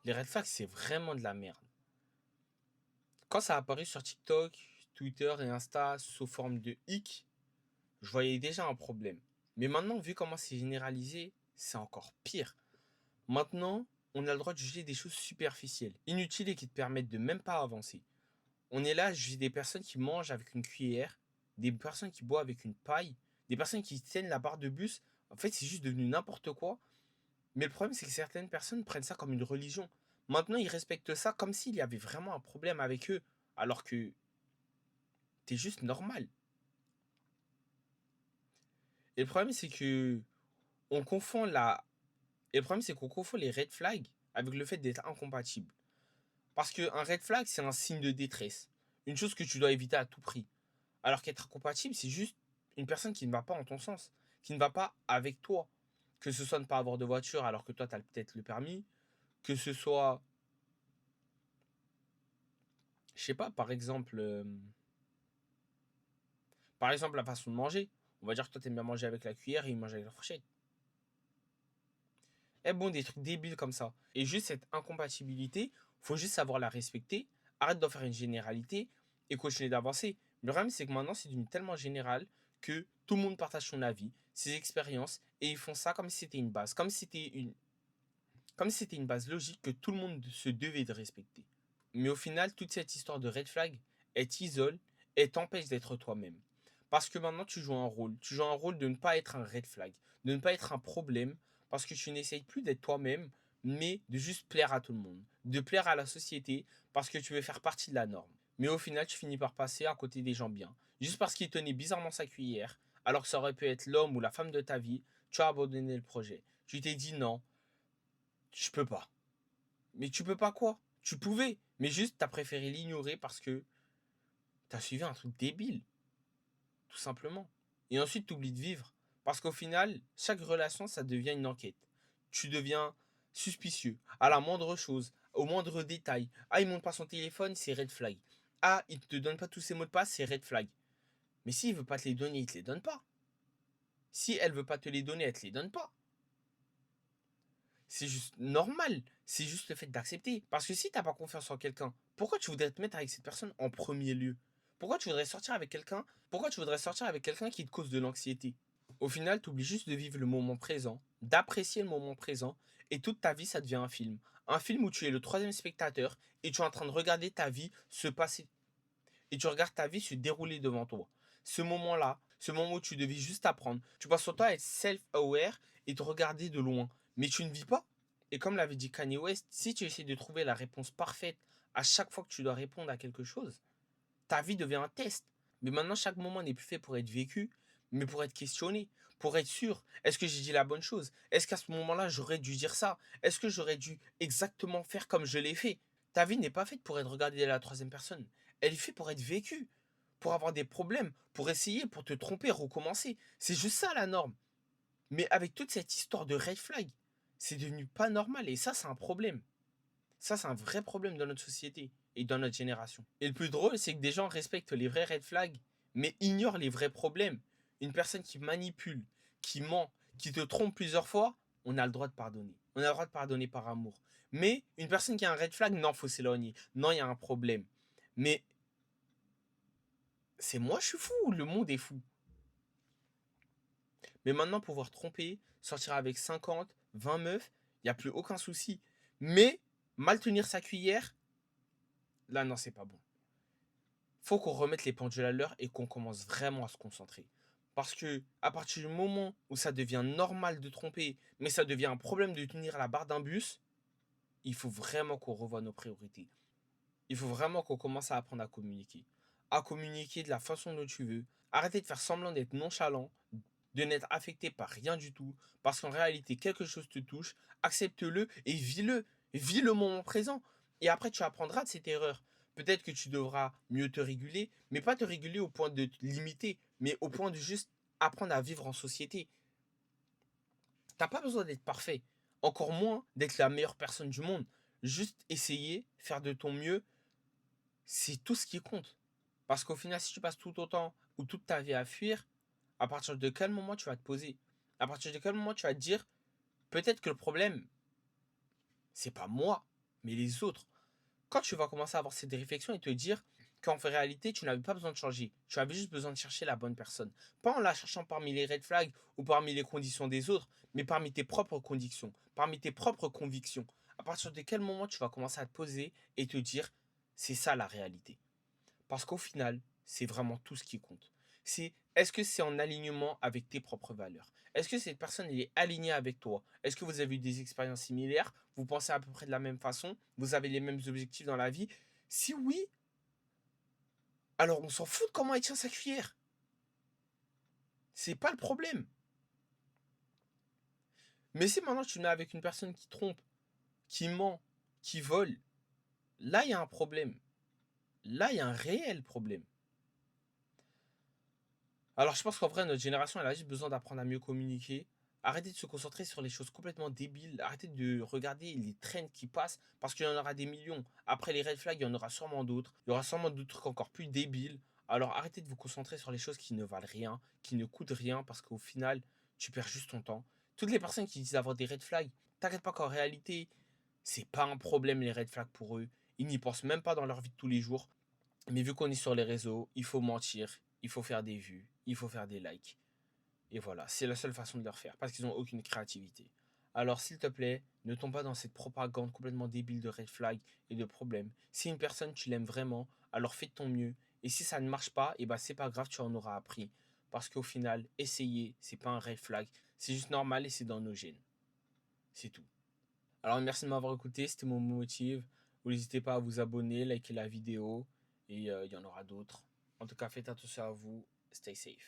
Les red flags, c'est vraiment de la merde. Quand ça a apparu sur TikTok, Twitter et Insta sous forme de hic, je voyais déjà un problème. Mais maintenant, vu comment c'est généralisé, c'est encore pire. Maintenant, on a le droit de juger des choses superficielles, inutiles et qui te permettent de même pas avancer. On est là à juger des personnes qui mangent avec une cuillère, des personnes qui boivent avec une paille, des personnes qui tiennent la barre de bus. En fait, c'est juste devenu n'importe quoi. Mais le problème, c'est que certaines personnes prennent ça comme une religion. Maintenant, ils respectent ça comme s'il y avait vraiment un problème avec eux, alors que t'es juste normal. Et le problème, c'est que on confond la... Et le problème, c'est qu'on confond les red flags avec le fait d'être incompatible. Parce qu'un red flag, c'est un signe de détresse. Une chose que tu dois éviter à tout prix. Alors qu'être incompatible, c'est juste une personne qui ne va pas en ton sens, qui ne va pas avec toi. Que ce soit ne pas avoir de voiture alors que toi, tu as peut-être le permis, que ce soit, je sais pas, par exemple la façon de manger. On va dire que toi, tu aimes bien manger avec la cuillère et il mange avec la fourchette. Eh bon, des trucs débiles comme ça. Et juste cette incompatibilité, faut juste savoir la respecter, arrête d'en faire une généralité et continuer d'avancer. Le problème, c'est que maintenant, c'est devenu tellement général que tout le monde partage son avis, ses expériences, et ils font ça comme si c'était une base, comme si c'était une base logique que tout le monde se devait de respecter. Mais au final, toute cette histoire de red flag, elle t'isole et t'empêche d'être toi-même. Parce que maintenant, tu joues un rôle. Tu joues un rôle de ne pas être un red flag, de ne pas être un problème, parce que tu n'essayes plus d'être toi-même, mais de juste plaire à tout le monde, de plaire à la société, parce que tu veux faire partie de la norme. Mais au final, tu finis par passer à côté des gens bien. Juste parce qu'il tenait bizarrement sa cuillère, alors que ça aurait pu être l'homme ou la femme de ta vie, tu as abandonné le projet. Tu t'es dit non, je peux pas. Mais tu peux pas quoi? Tu pouvais, mais juste t'as préféré l'ignorer parce que t'as suivi un truc débile, tout simplement. Et ensuite t'oublies de vivre. Parce qu'au final, chaque relation, ça devient une enquête. Tu deviens suspicieux à la moindre chose, au moindre détail. Ah, il monte pas son téléphone, c'est red flag. Ah, il te donne pas tous ses mots de passe, c'est red flag. Mais s'il veut pas te les donner, il te les donne pas. Si elle veut pas te les donner, elle te les donne pas. C'est juste normal. C'est juste le fait d'accepter. Parce que si t'as pas confiance en quelqu'un, pourquoi tu voudrais te mettre avec cette personne en premier lieu? Pourquoi tu voudrais sortir avec quelqu'un? Pourquoi tu voudrais sortir avec quelqu'un qui te cause de l'anxiété? Au final, tu oublies juste de vivre le moment présent, d'apprécier le moment présent, et toute ta vie, ça devient un film. Un film où tu es le troisième spectateur et tu es en train de regarder ta vie se passer. Et tu regardes ta vie se dérouler devant toi. Ce moment-là, ce moment où tu devais juste apprendre, tu passes ton temps à être self-aware et te regarder de loin. Mais tu ne vis pas. Et comme l'avait dit Kanye West, si tu essaies de trouver la réponse parfaite à chaque fois que tu dois répondre à quelque chose, ta vie devient un test. Mais maintenant, chaque moment n'est plus fait pour être vécu, mais pour être questionné, pour être sûr. Est-ce que j'ai dit la bonne chose? Est-ce qu'à ce moment-là, j'aurais dû dire ça? Est-ce que j'aurais dû exactement faire comme je l'ai fait? Ta vie n'est pas faite pour être regardée à la troisième personne. Elle est faite pour être vécue, pour avoir des problèmes, pour essayer, pour te tromper, recommencer. C'est juste ça la norme. Mais avec toute cette histoire de red flag, c'est devenu pas normal et ça, c'est un problème. Ça, c'est un vrai problème dans notre société et dans notre génération. Et le plus drôle, c'est que des gens respectent les vrais red flags, mais ignorent les vrais problèmes. Une personne qui manipule, qui ment, qui te trompe plusieurs fois, on a le droit de pardonner. On a le droit de pardonner par amour. Mais une personne qui a un red flag, non, faut s'éloigner. Non, il y a un problème. Mais c'est moi, je suis fou ou le monde est fou? Mais maintenant, pouvoir tromper, sortir avec 50, 20 meufs, il n'y a plus aucun souci. Mais mal tenir sa cuillère, là, non, c'est pas bon. Faut qu'on remette les pendules à l'heure et qu'on commence vraiment à se concentrer. Parce que à partir du moment où ça devient normal de tromper, mais ça devient un problème de tenir la barre d'un bus, il faut vraiment qu'on revoie nos priorités. Il faut vraiment qu'on commence à apprendre à communiquer. À communiquer de la façon dont tu veux. Arrêter de faire semblant d'être nonchalant, de n'être affecté par rien du tout. Parce qu'en réalité, quelque chose te touche. Accepte-le et vis-le. Vis le moment présent. Et après, tu apprendras de cette erreur. Peut-être que tu devras mieux te réguler, mais pas te réguler au point de te limiter, mais au point de juste apprendre à vivre en société. T'as pas besoin d'être parfait. Encore moins d'être la meilleure personne du monde. Juste essayer, faire de ton mieux, c'est tout ce qui compte. Parce qu'au final, si tu passes tout ton temps ou toute ta vie à fuir, à partir de quel moment tu vas te poser? À partir de quel moment tu vas te dire, peut-être que le problème, c'est pas moi, mais les autres. Quand tu vas commencer à avoir cette réflexion et te dire qu'en réalité, tu n'avais pas besoin de changer, tu avais juste besoin de chercher la bonne personne. Pas en la cherchant parmi les red flags ou parmi les conditions des autres, mais parmi tes propres conditions, parmi tes propres convictions. À partir de quel moment tu vas commencer à te poser et te dire, c'est ça la réalité. Parce qu'au final, c'est vraiment tout ce qui compte. C'est est-ce que c'est en alignement avec tes propres valeurs? Est-ce que cette personne elle est alignée avec toi? Est-ce que vous avez eu des expériences similaires? Vous pensez à peu près de la même façon? Vous avez les mêmes objectifs dans la vie? Si oui, alors on s'en fout de comment elle tient sa cuillère. C'est pas le problème. Mais si maintenant tu te mets avec une personne qui trompe, qui ment, qui vole, là il y a un problème. Là il y a un réel problème. Alors, je pense qu'en vrai, notre génération, elle a juste besoin d'apprendre à mieux communiquer. Arrêtez de se concentrer sur les choses complètement débiles. Arrêtez de regarder les trends qui passent parce qu'il y en aura des millions. Après les red flags, il y en aura sûrement d'autres. Il y aura sûrement d'autres trucs encore plus débiles. Alors, arrêtez de vous concentrer sur les choses qui ne valent rien, qui ne coûtent rien parce qu'au final, tu perds juste ton temps. Toutes les personnes qui disent avoir des red flags, t'inquiète pas qu'en réalité, c'est pas un problème les red flags pour eux. Ils n'y pensent même pas dans leur vie de tous les jours. Mais vu qu'on est sur les réseaux, il faut mentir, il faut faire des vues, il faut faire des likes. Et voilà, c'est la seule façon de leur faire, parce qu'ils n'ont aucune créativité. Alors s'il te plaît, ne tombe pas dans cette propagande complètement débile de red flag et de problèmes. Si une personne, tu l'aimes vraiment, alors fais de ton mieux. Et si ça ne marche pas, et ben c'est pas grave, tu en auras appris. Parce qu'au final, essayer, c'est pas un red flag, c'est juste normal et c'est dans nos gènes. C'est tout. Alors merci de m'avoir écouté, c'était mon motive. Vous n'hésitez pas à vous abonner, liker la vidéo, et il y en aura d'autres. En tout cas, faites attention à vous, stay safe.